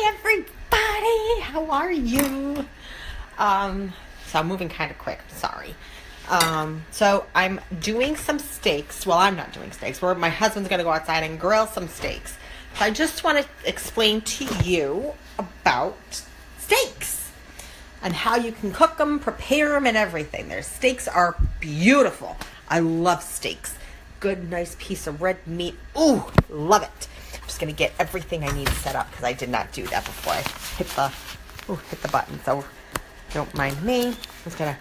Hi everybody, how are you? So I'm moving kind of quick, sorry. So I'm doing some steaks. Well, I'm not doing steaks. My husband's going to go outside and grill some steaks. So I just want to explain to you about steaks and how you can cook them, prepare them, and everything. Their steaks are beautiful. I love steaks. Good, nice piece of red meat. Ooh, love it. I'm just going to get everything I need set up because I did not do that before I hit the button. So don't mind me. I'm just going to...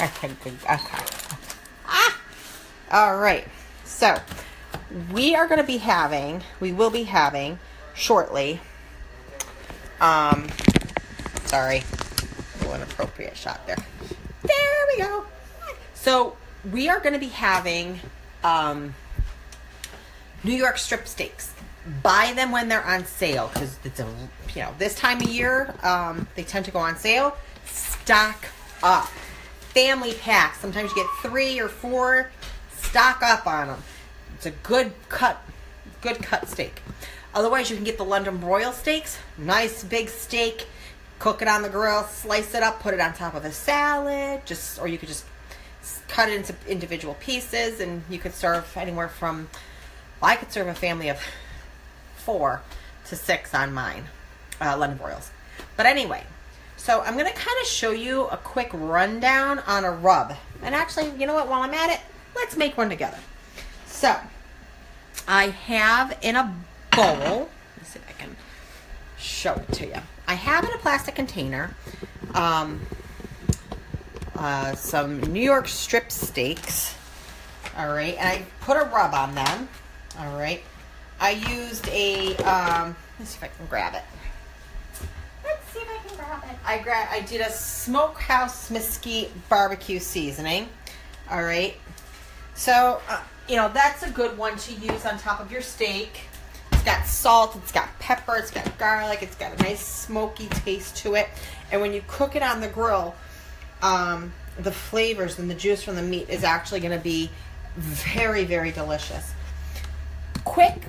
Okay. All right. So we will be having shortly, sorry, a little inappropriate shot there. There we go. So we are going to be having New York strip steaks. Buy them when they're on sale because it's this time of year they tend to go on sale. Stock up. Family packs. Sometimes you get 3 or 4. Stock up on them. It's a good cut steak. Otherwise, you can get the London broil steaks. Nice big steak. Cook it on the grill. Slice it up. Put it on top of a salad. Or you could just cut it into individual pieces, and you could serve anywhere from. Well, I could serve a family of 4 to 6 on mine, London broils. But anyway. So I'm going to kind of show you a quick rundown on a rub. And actually, you know what? While I'm at it, let's make one together. So I have in a bowl, let me see if I can show it to you. I have in a plastic container some New York strip steaks. All right. And I put a rub on them. All right. I used a, let's see if I can grab it. I did a Smokehouse Mesquite barbecue seasoning. All right. So, that's a good one to use on top of your steak. It's got salt, it's got pepper, it's got garlic, it's got a nice smoky taste to it. And when you cook it on the grill, the flavors and the juice from the meat is actually going to be very, very delicious. Quick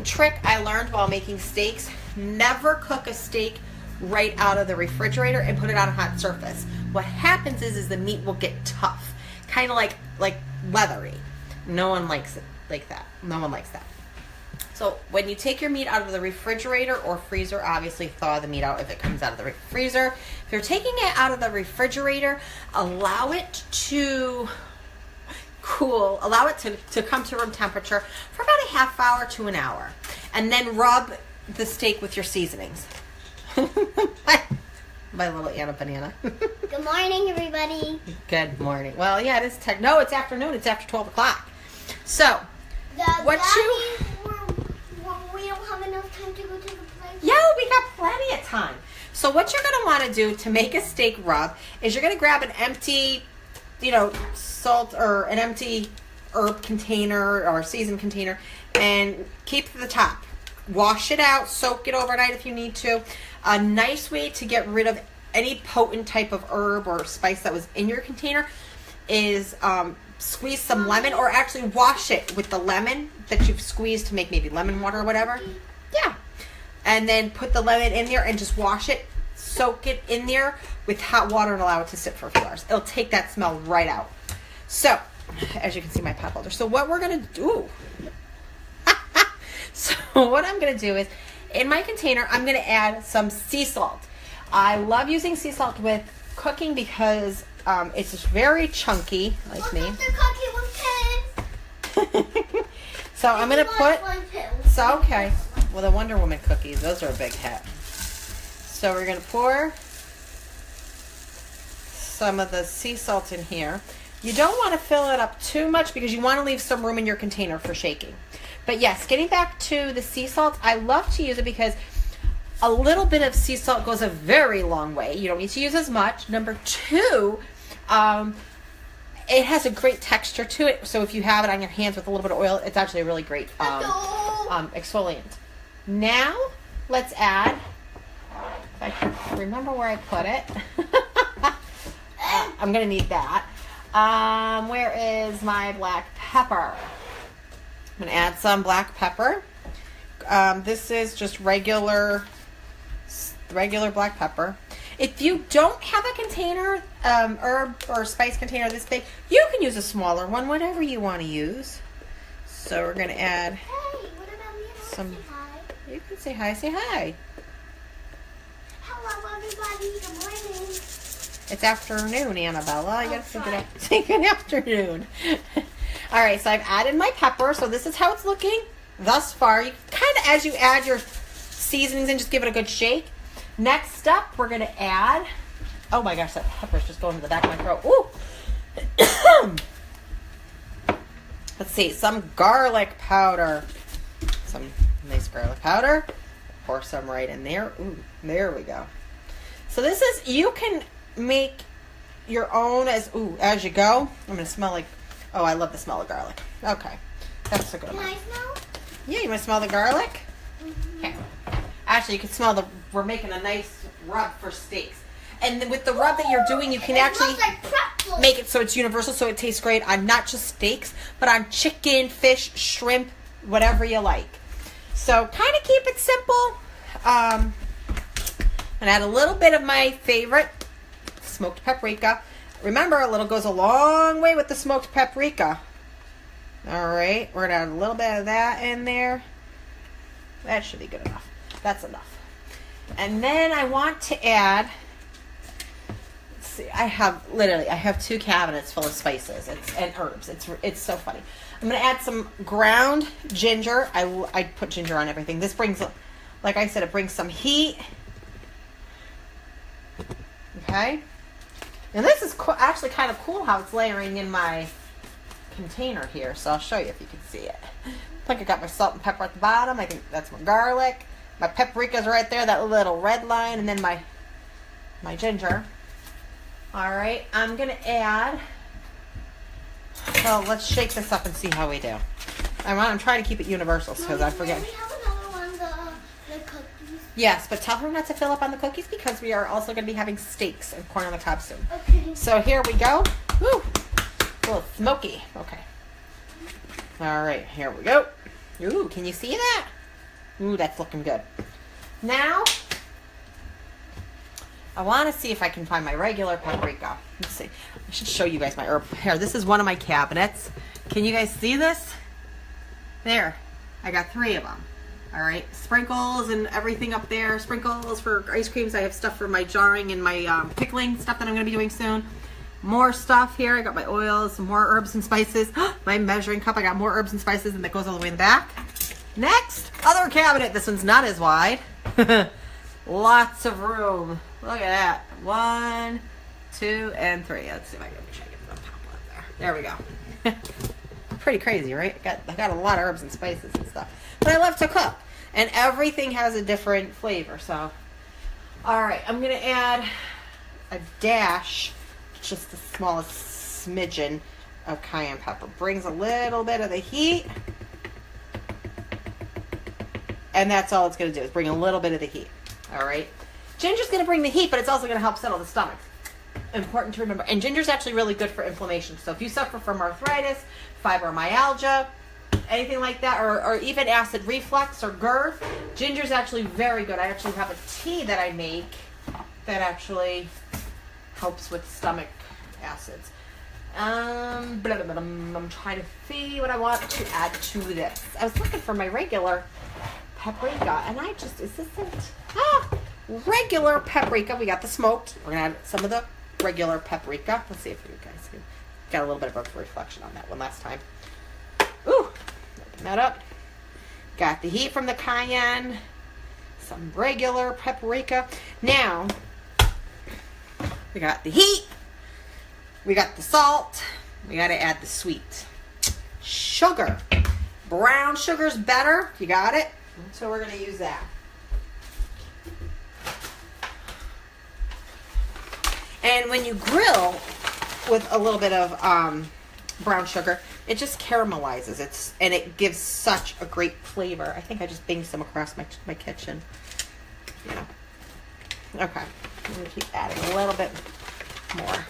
trick I learned while making steaks: never cook a steak right out of the refrigerator and put it on a hot surface. What happens is the meat will get tough, kind of like leathery. No one likes it like that. No one likes that. So when you take your meat out of the refrigerator or freezer, obviously thaw the meat out if it comes out of the freezer. If you're taking it out of the refrigerator, allow it to cool, allow it to come to room temperature for about a half hour to an hour, and then rub the steak with your seasonings. My little Anna Banana. Good morning, everybody. Good morning. Well, yeah, it is no, it's afternoon. It's after 12 o'clock. So, We don't have enough time to go to the place. Yeah, we got plenty of time. So what you're going to want to do to make a steak rub is you're going to grab an empty, salt or an empty herb container or seasoned container and keep the top. Wash it out, soak it overnight if you need to. A nice way to get rid of any potent type of herb or spice that was in your container is squeeze some lemon, or actually wash it with the lemon that you've squeezed to make maybe lemon water or whatever. Yeah. And then put the lemon in there and just wash it, soak it in there with hot water and allow it to sit for a few hours. It'll take that smell right out. So, as you can see, my pot holder. So what we're going to do... So what I'm going to do is, in my container, I'm going to add some sea salt. I love using sea salt with cooking because it's just very chunky, like me. So I'm going to put... So, okay. Well, the Wonder Woman cookies, those are a big hit. So we're going to pour some of the sea salt in here. You don't want to fill it up too much because you want to leave some room in your container for shaking. But yes, getting back to the sea salt, I love to use it because a little bit of sea salt goes a very long way. You don't need to use as much. Number 2, it has a great texture to it. So if you have it on your hands with a little bit of oil, it's actually a really great exfoliant. Now, let's add, if I can remember where I put it. I'm going to need that. Where is my black pepper? I'm going to add some black pepper. This is just regular black pepper. If you don't have a container, herb or spice container this big, you can use a smaller one, whatever you want to use. So we're going to add Hey, what about me? some. Say hi. You can say hi. Say hi. Hello, everybody. Good morning. It's afternoon, Annabella. You got to sorry. say good afternoon. All right, so I've added my pepper. So this is how it's looking thus far. You kind of, as you add your seasonings in, just give it a good shake. Next up, we're going to add, oh my gosh, that pepper's just going to the back of my throat. Ooh. Let's see, some garlic powder. Some nice garlic powder. Pour some right in there. Ooh, there we go. So this is, you can make your own as you go. I'm going to smell like, oh, I love the smell of garlic. Okay, that's a good Can one. I smell? Yeah, you want to smell the garlic? Mm-hmm. Here. Actually, you can smell we're making a nice rub for steaks. And with the rub that you're doing, you can actually It smells like pretzel. make it so it's universal, so it tastes great on not just steaks, but on chicken, fish, shrimp, whatever you like. So kind of keep it simple. And add a little bit of my favorite smoked paprika. Remember, a little goes a long way with the smoked paprika. All right, we're gonna add a little bit of that in there. That should be good enough. That's enough. And then I want to add, let's see, I have 2 cabinets full of spices and herbs. It's so funny. I'm going to add some ground ginger. I put ginger on everything. This brings, like I said, it brings some heat. Okay. And this is actually kind of cool how it's layering in my container here. So I'll show you if you can see it. Like I got my salt and pepper at the bottom. I think that's my garlic. My paprika's right there, that little red line, and then my ginger. All right, I'm gonna add. So let's shake this up and see how we do. I'm trying to keep it universal because I forget. We have another one, the cookies. Yes, but tell her not to fill up on the cookies because we are also going to be having steaks and corn on the cob soon. Okay. So here we go. Woo! A little smoky. Okay. All right, here we go. Ooh, can you see that? Ooh, that's looking good. Now, I want to see if I can find my regular paprika. Let's see. I should show you guys my herb. Here, this is one of my cabinets. Can you guys see this? There. I got 3 of them. All right. Sprinkles and everything up there. Sprinkles for ice creams. I have stuff for my jarring and my pickling stuff that I'm going to be doing soon. More stuff here. I got my oils, some more herbs and spices. My measuring cup. I got more herbs and spices, and that goes all the way in the back. Next, other cabinet. This one's not as wide. Lots of room. Look at that. 1, 2, and 3. Let's see if I can make sure I get the top one there. There we go. Pretty crazy, right? I got a lot of herbs and spices and stuff. But I love to cook. And everything has a different flavor. So, all right. I'm going to add a dash, just the smallest smidgen of cayenne pepper. Brings a little bit of the heat. And that's all it's going to do is bring a little bit of the heat. All right. Ginger's going to bring the heat, but it's also going to help settle the stomach. Important to remember. And ginger's actually really good for inflammation. So if you suffer from arthritis, fibromyalgia, anything like that, or even acid reflux or GERD, ginger's actually very good. I actually have a tea that I make that actually helps with stomach acids. I'm trying to see what I want to add to this. I was looking for my regular paprika, and regular paprika. We got the smoked. We're gonna add some of the regular paprika. Let's see if you guys can. Got a little bit of a reflection on that one last time. Ooh, open that up. Got the heat from the cayenne. Some regular paprika. Now we got the heat. We got the salt. We got to add the sweet. Sugar. Brown sugar's better. You got it? So we're going to use that. And when you grill with a little bit of brown sugar, it just caramelizes. And it gives such a great flavor. I think I just banged some across my kitchen. Yeah. Okay. I'm going to keep adding a little bit more.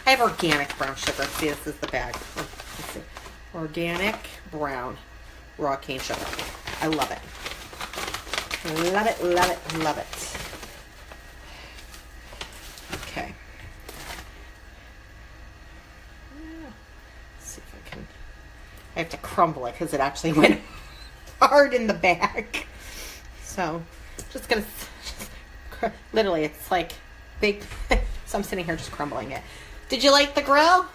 I have organic brown sugar. See, this is the bag. Let's see. Organic brown raw cane sugar. I love it. Love it, love it, love it. Okay. Let's see if I can. I have to crumble it because it actually went hard in the back. So, just gonna. Literally, it's like big. So I'm sitting here just crumbling it. Did you like the grill?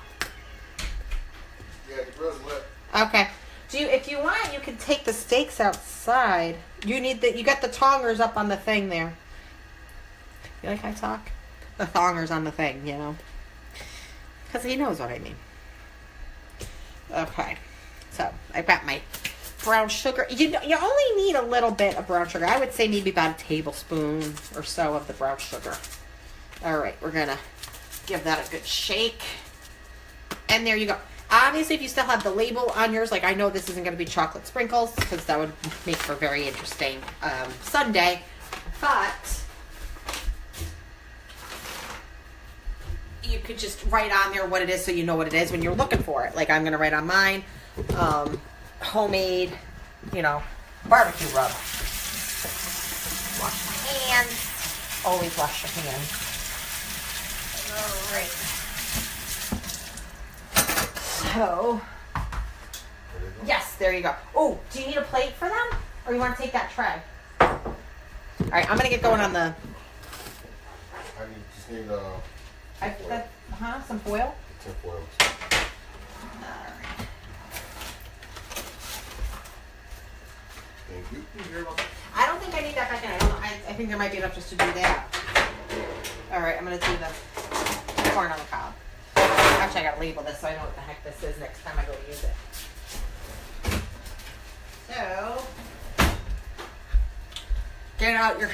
Yeah, the grill's lit. Okay. If you want, you can take the steaks outside. You got the tongers up on the thing there. You like I talk? The tongers on the thing, you know. Because he knows what I mean. Okay. So, I've got my brown sugar. You only need a little bit of brown sugar. I would say maybe about a tablespoon or so of the brown sugar. Alright, we're going to give that a good shake. And there you go. Obviously, if you still have the label on yours, like I know this isn't going to be chocolate sprinkles, because that would make for a very interesting sundae. But you could just write on there what it is so you know what it is when you're looking for it. Like I'm going to write on mine, homemade, barbecue rub. Wash my hands. Always wash your hands. All right. So, yes, there you go. Oh, do you need a plate for them? Or you want to take that tray? All right, I'm going to get going on the... Just need some foil? tin foil. All right. Thank you. You're welcome. I don't think I need that back in. I think there might be enough just to do that. All right, I'm going to do the corn on the cob. Actually, I gotta label this so I know what the heck this is next time I go to use it. So, get out your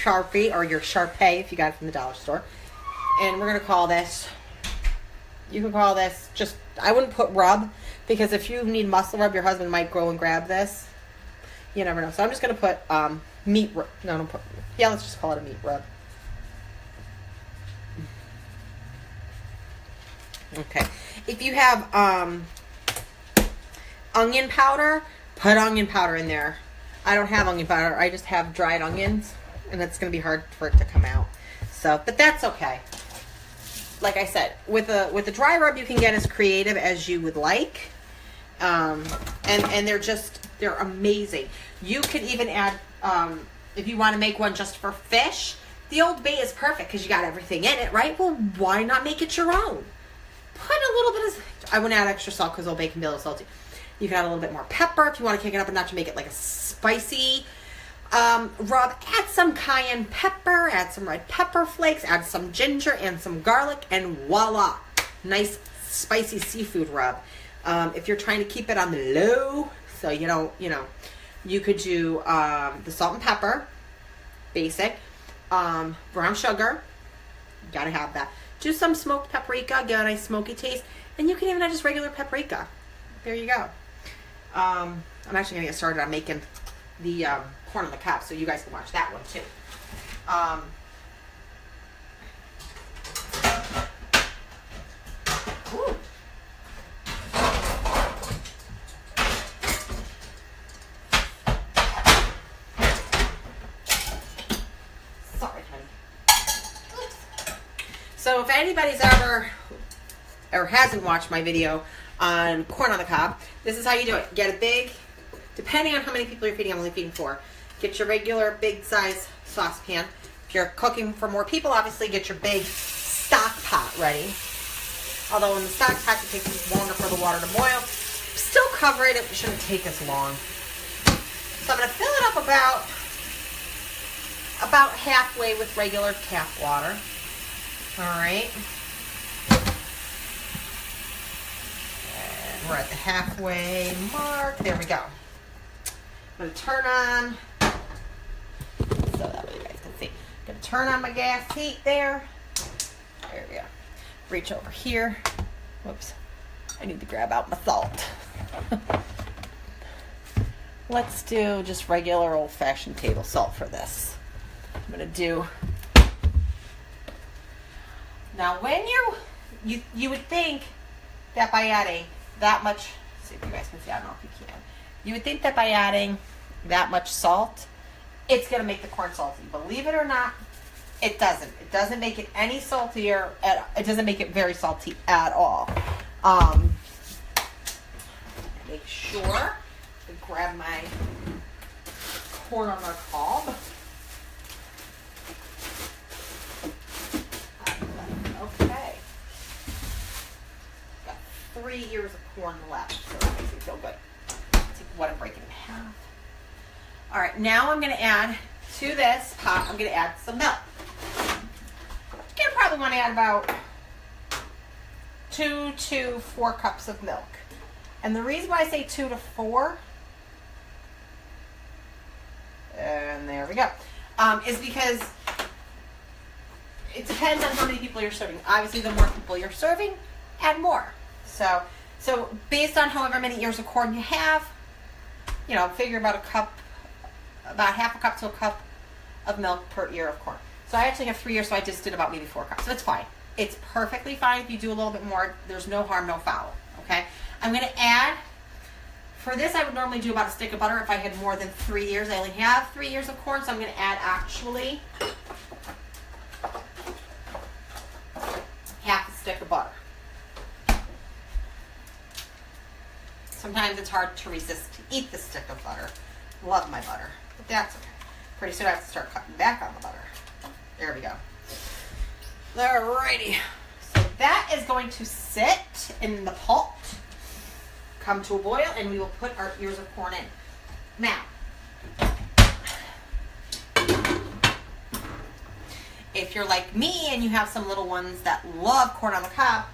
Sharpie or your Sharpay if you got it from the dollar store. And we're gonna call this, you can call this just, I wouldn't put rub, because if you need muscle rub, your husband might go and grab this. You never know. So I'm just gonna put meat rub. No, don't put, yeah, let's just call it a meat rub. Okay. If you have onion powder, put onion powder in there. I don't have onion powder. I just have dried onions, and it's going to be hard for it to come out. So, but that's okay. Like I said, with the dry rub, you can get as creative as you would like. And they're amazing. You could even add, if you want to make one just for fish, the Old Bay is perfect because you got everything in it, right? Well, why not make it your own? Put a little bit of, I wouldn't add extra salt because Old Bay can be a little salty. You can add a little bit more pepper if you want to kick it up a notch to make it like a spicy rub. Add some cayenne pepper, add some red pepper flakes, add some ginger and some garlic, and voila, nice spicy seafood rub. If you're trying to keep it on the low, so you don't, you could do the salt and pepper, basic, brown sugar, gotta have that. Do some smoked paprika, get a nice smoky taste. And you can even add just regular paprika. There you go. I'm actually going to get started on making the corn on the cob, so you guys can watch that one too. Ooh. Sorry, honey. So if anybody's ever or hasn't watched my video on corn on the cob, this is how you do it. Get a big, depending on how many people you're feeding, I'm only feeding 4. Get your regular big size saucepan. If you're cooking for more people, obviously get your big stock pot ready. Although in the stock pot, it takes longer for the water to boil. Still cover it. It shouldn't take as long. So I'm going to fill it up about halfway with regular tap water. All right. And we're at the halfway mark. There we go. I'm going to turn on, so that way you guys can see. I'm going to turn on my gas heat there. There we go. Reach over here. Whoops. I need to grab out my salt. Let's do just regular old-fashioned table salt for this. I'm going to do... Now, when you would think that by adding that much, see if you guys can see, I don't know if you can. You would think that by adding that much salt, it's going to make the corn salty. Believe it or not, it doesn't. It doesn't make it any saltier. It doesn't make it very salty at all. Make sure to grab my corn on the cob. Okay. Got 3 ears of corn left, so that makes me feel good. Take one and break it in half. All right, now I'm going to add to this pot, I'm going to add some milk. You're going to probably want to add about 2 to 4 cups of milk. And the reason why I say 2 to 4, and there we go, is because it depends on how many people you're serving. Obviously, the more people you're serving, add more. So based on however many ears of corn you have, you know, figure about a cup, about half a cup to a cup of milk per ear of corn. So I actually have 3 ears, so I just did about maybe 4 cups. So it's fine. It's perfectly fine if you do a little bit more. There's no harm, no foul. Okay? I'm going to add, for this I would normally do about a stick of butter if I had more than 3 ears. I only have 3 ears of corn, so I'm going to add actually half a stick of butter. Sometimes it's hard to resist to eat the stick of butter. Love my butter, but that's okay. Pretty soon I have to start cutting back on the butter. There we go. Alrighty. So that is going to sit in the pot, come to a boil, and we will put our ears of corn in. Now, if you're like me and you have some little ones that love corn on the cob,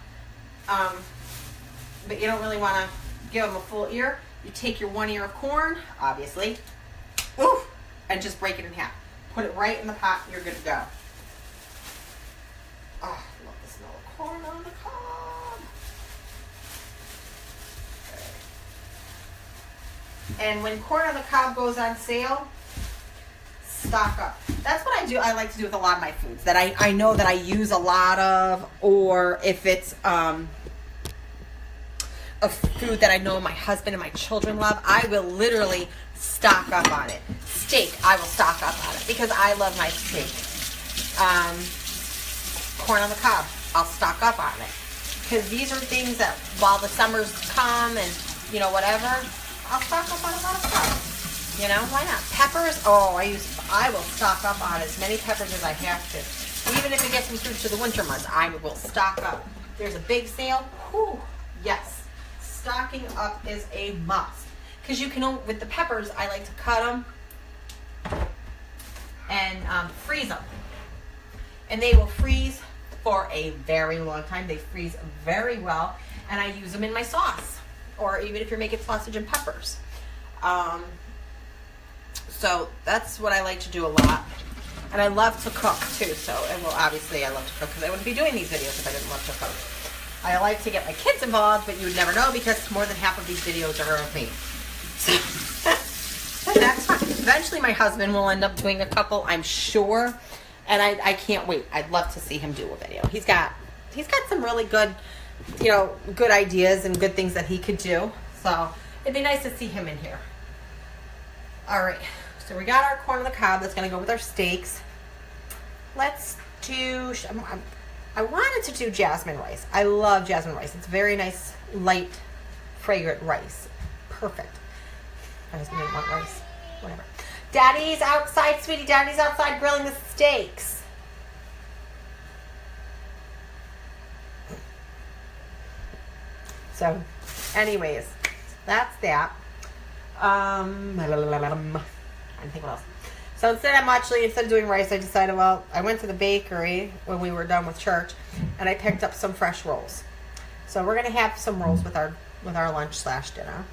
but you don't really want to give them a full ear, you take your 1 ear of corn, obviously, and just break it in half. Put it right in the pot, you're good to go. Oh, I love the smell of corn on the cob. Okay. And when corn on the cob goes on sale, stock up. That's what I do. I like to do with a lot of my foods that I know that I use a lot of, or if it's a food that I know my husband and my children love, I will literally stock up on it. Steak, I will stock up on it because I love my steak. Corn on the cob, I'll stock up on it because these are things that while the summers come and you know whatever, I'll stock up on a lot of stuff. You know, why not? Peppers, I will stock up on as many peppers as I have to. Even if it gets me through to the winter months, I will stock up. There's a big sale, whew, yes. Stocking up is a must because you can, with the peppers, I like to cut them and freeze them, and they will freeze for a very long time. They freeze very well, and I use them in my sauce, or even if you're making sausage and peppers. So that's what I like to do a lot, and I love to cook too. So, and well, obviously I love to cook because I wouldn't be doing these videos if I didn't love to cook. I like to get my kids involved, but you would never know because more than half of these videos are of me. That's fine. Eventually my husband will end up doing a couple, I'm sure. And I can't wait. I'd love to see him do a video. He's got some really good, you know, good ideas and good things that he could do. So it'd be nice to see him in here. All right. So we got our corn on the cob. That's going to go with our steaks. Let's do, I wanted to do jasmine rice. I love jasmine rice. It's very nice, light, fragrant rice. Perfect. I just didn't want rice. Whatever. Daddy's outside, sweetie. Daddy's outside grilling the steaks. So, anyways, that's that. I'm thinking what else. So instead of doing rice, I decided, well, I went to the bakery when we were done with church, and I picked up some fresh rolls. So we're gonna have some rolls with our lunch/dinner.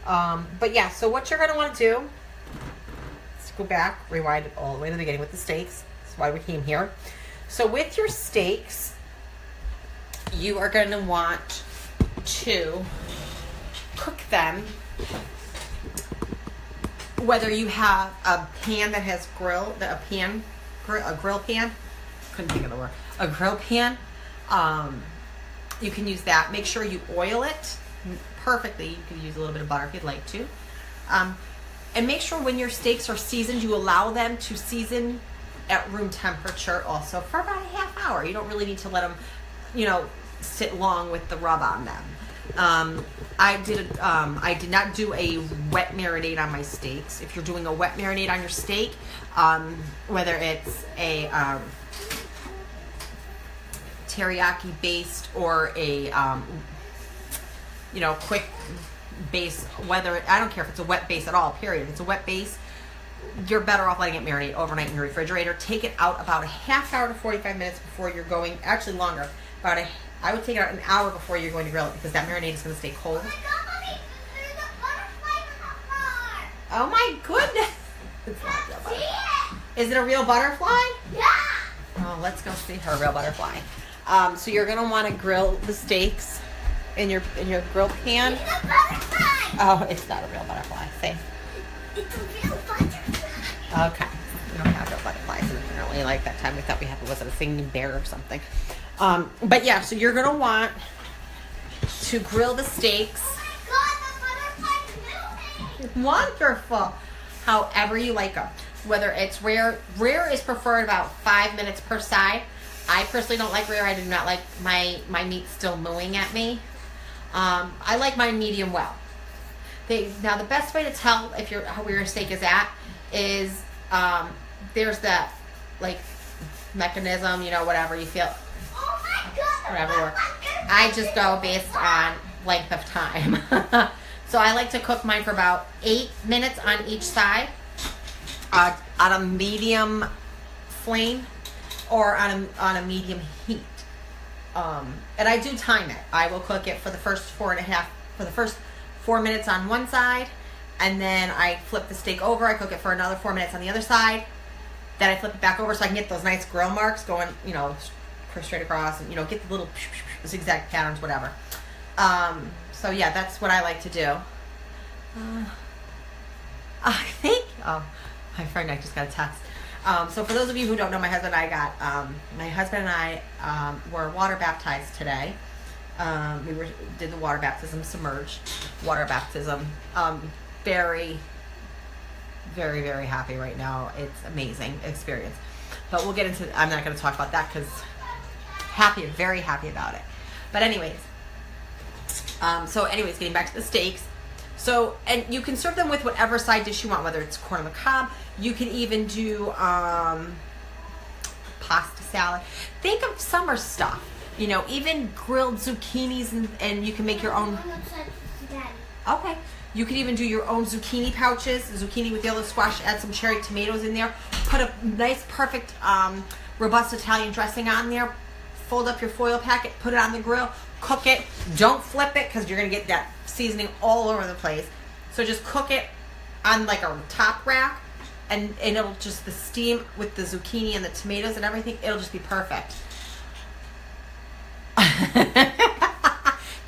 But yeah, so what you're gonna want to do is go back, rewind it all the way to the beginning with the steaks. That's why we came here. So with your steaks, you are gonna want to cook them. Whether you have a pan that has a grill pan, couldn't think of the word, a grill pan, you can use that. Make sure you oil it perfectly. You can use a little bit of butter if you'd like to. And make sure when your steaks are seasoned, you allow them to season at room temperature also for about a half hour. You don't really need to let them, sit long with the rub on them. I did not do a wet marinade on my steaks. If you're doing a wet marinade on your steak, whether it's a teriyaki based or a quick base, I don't care if it's a wet base at all, period. If it's a wet base, you're better off letting it marinate overnight in your refrigerator. Take it out about a half hour to 45 minutes before you're going, actually longer, I would take it out an hour before you're going to grill it, because that marinade is going to stay cold. Oh my God, Mommy, there's a butterfly on the floor. Oh my goodness. It's not a real See butterfly. it? Is it a real butterfly? Yeah. Oh, let's go see her real butterfly. So you're going to want to grill the steaks in your grill pan. It's a butterfly. Oh, it's not a real butterfly. See? It's a real butterfly. Okay. We don't have real butterflies, and apparently, like that time we thought we had, was it a singing bear or something? But yeah, so you're gonna want to grill the steaks. Oh my God, the butterfly's moving. Wonderful. However you like them. Whether it's rare is preferred about 5 minutes per side. I personally don't like rare. I do not like my meat still mooing at me. I like mine medium well. Now the best way to tell where your steak is at is there's that like mechanism, whatever you feel, Oh my God. whatever works. I just go based on length of time. So I like to cook mine for about 8 minutes on each side, on a medium flame or on a medium heat. And I do time it. I will cook it for the first 4 minutes on one side, and then I flip the steak over. I cook it for another 4 minutes on the other side. Then I flip it back over so I can get those nice grill marks going, straight across, and get the little zigzag patterns, whatever. So yeah, that's what I like to do. I think. Oh, my friend, I just got a text. So for those of you who don't know, my husband and I were water baptized today. We did the water baptism, submerged water baptism. Very, very, very happy right now. It's amazing experience. But we'll get into. I'm not going to talk about that because very happy about it. But anyways, getting back to the steaks. So, and you can serve them with whatever side dish you want, whether it's corn on the cob. You can even do pasta salad. Think of summer stuff. Even grilled zucchinis, and you can make your own. Okay. You can even do your own zucchini pouches, zucchini with yellow squash, add some cherry tomatoes in there, put a nice, perfect, robust Italian dressing on there, fold up your foil packet, put it on the grill, cook it. Don't flip it because you're going to get that seasoning all over the place. So just cook it on like a top rack, and it'll just, the steam with the zucchini and the tomatoes and everything, it'll just be perfect.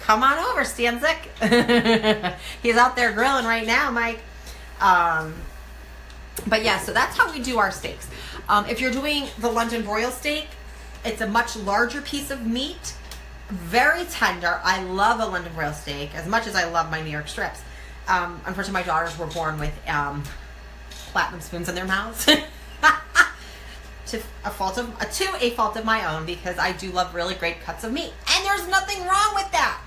Come on over, Stanzik. He's out there grilling right now, Mike. But yeah, so that's how we do our steaks. If you're doing the London broil steak, it's a much larger piece of meat, very tender. I love a London broil steak as much as I love my New York strips. Unfortunately, my daughters were born with platinum spoons in their mouths. To a fault of my own, because I do love really great cuts of meat, and there's nothing wrong with that.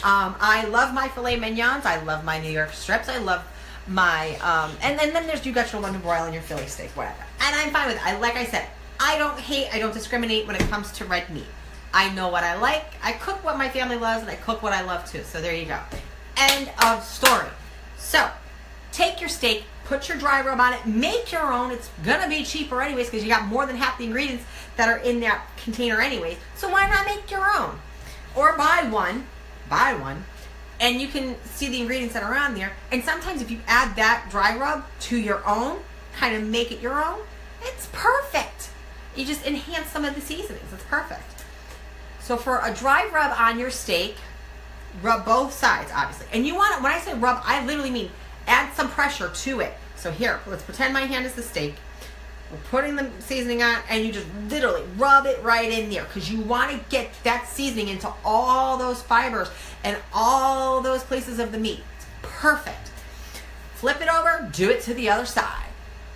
I love my filet mignons. I love my New York strips. I love my and then you got your London broil and your Philly steak, whatever. And I'm fine with it. Like I said, I don't discriminate when it comes to red meat. I know what I like. I cook what my family loves, and I cook what I love too. So there you go. End of story. So take your steak, put your dry rub on it, make your own. It's gonna be cheaper anyways because you got more than half the ingredients that are in that container anyways. So why not make your own? Or buy one, and you can see the ingredients that are on there. And sometimes if you add that dry rub to your own, kind of make it your own, it's perfect. You just enhance some of the seasonings. It's perfect. So for a dry rub on your steak, rub both sides, obviously. And you want it, when I say rub, I literally mean add some pressure to it. So here, let's pretend my hand is the steak. We're putting the seasoning on, and you just literally rub it right in there because you want to get that seasoning into all those fibers and all those places of the meat. It's perfect. Flip it over, do it to the other side.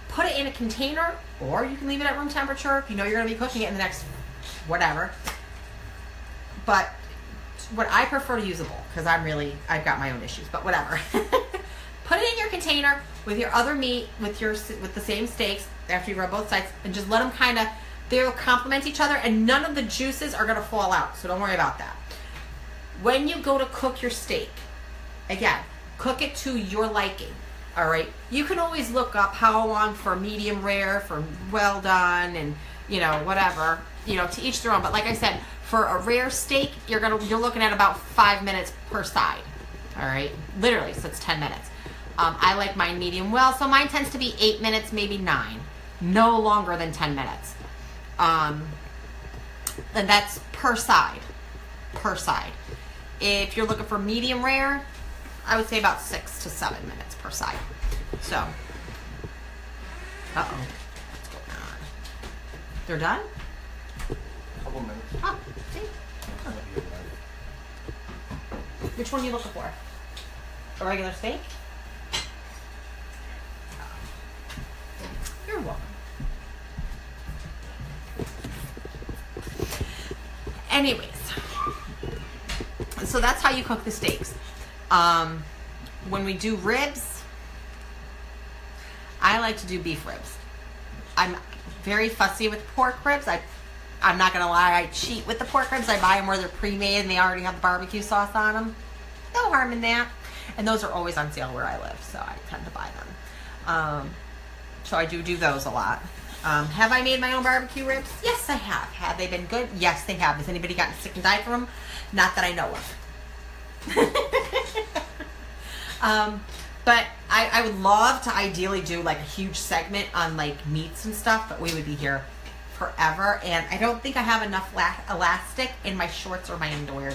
Put it in a container, or you can leave it at room temperature if you know you're going to be cooking it in the next whatever. But what I prefer to usable, because I've got my own issues, but whatever. Put it in your container with your other meat, with the same steaks after you rub both sides, and just let them they'll complement each other, and none of the juices are going to fall out, so don't worry about that. When you go to cook your steak, again, cook it to your liking, all right? You can always look up how long for medium rare, for well done, and, whatever, to each their own. But like I said, for a rare steak, you're looking at about 5 minutes per side, all right? Literally, so it's 10 minutes. I like mine medium well, so mine tends to be 8 minutes, maybe 9. No longer than 10 minutes. And that's per side. If you're looking for medium rare, I would say about 6 to 7 minutes per side. So, what's going on? They're done? Couple minutes. Oh, see? Oh. Which one are you looking for? A regular steak? You're welcome. Anyways, so that's how you cook the steaks. When we do ribs, I like to do beef ribs. I'm very fussy with pork ribs. I'm not going to lie, I cheat with the pork ribs. I buy them where they're pre-made and they already have the barbecue sauce on them. No harm in that. And those are always on sale where I live, so I tend to buy them. So I do those a lot. Have I made my own barbecue ribs? Yes, I have. Have they been good? Yes, they have. Has anybody gotten sick and died from them? Not that I know of. But I would love to ideally do like a huge segment on like meats and stuff, but we would be here forever. And I don't think I have enough elastic in my shorts or my underwear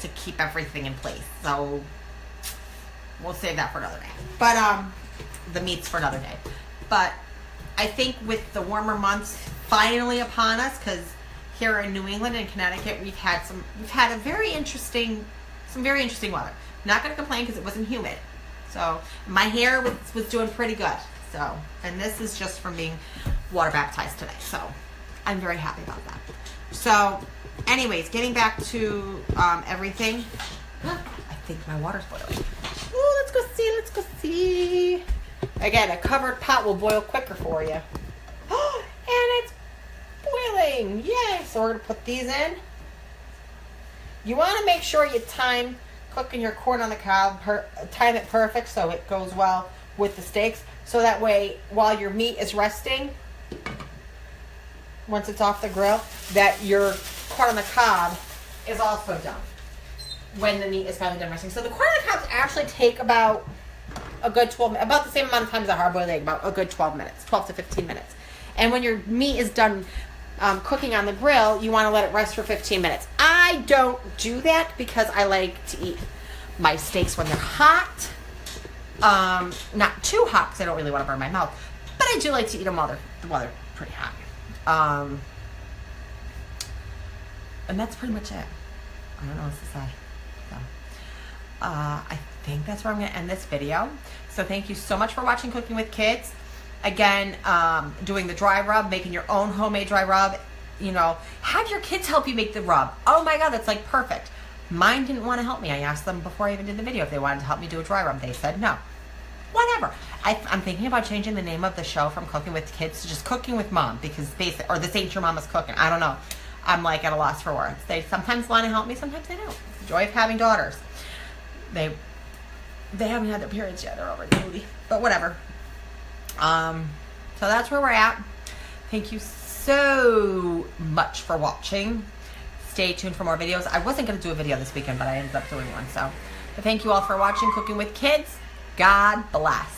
to keep everything in place. So we'll save that for another day. But the meat's for another day. But I think with the warmer months finally upon us, because here in New England and Connecticut, we've had some very interesting weather. Not going to complain because it wasn't humid. So my hair was doing pretty good. So, and this is just from being water baptized today. So I'm very happy about that. So anyways, getting back to everything. I think my water's boiling. Ooh, let's go see. Again, a covered pot will boil quicker for you. And it's boiling. Yay. So we're going to put these in. You want to make sure you time cooking your corn on the cob, time it perfect so it goes well with the steaks. So that way, while your meat is resting, once it's off the grill, that your corn on the cob is also done when the meat is finally done resting. So the corn on the cobs actually take about a good 12 minutes, about the same amount of time as a hard-boiled egg, about a good 12 minutes, 12 to 15 minutes. And when your meat is done cooking on the grill, you want to let it rest for 15 minutes. I don't do that because I like to eat my steaks when they're hot. Not too hot because I don't really want to burn my mouth, but I do like to eat them while they're pretty hot. And that's pretty much it. I don't know what to say. So, I think that's where I'm going to end this video. So thank you so much for watching Cooking with Kids. Again, doing the dry rub, making your own homemade dry rub. You know, have your kids help you make the rub. Oh my God, that's like perfect. Mine didn't want to help me. I asked them before I even did the video if they wanted to help me do a dry rub. They said no. Whatever. I'm thinking about changing the name of the show from Cooking with Kids to just Cooking with Mom, because or This Ain't Your Mama's Cooking. I don't know. I'm like at a loss for words. They sometimes want to help me, sometimes they don't. It's the joy of having daughters. They haven't had their periods yet. They're over duty. But whatever. So that's where we're at. Thank you so much for watching. Stay tuned for more videos. I wasn't going to do a video this weekend, but I ended up doing one. So thank you all for watching Cooking with Kids. God bless.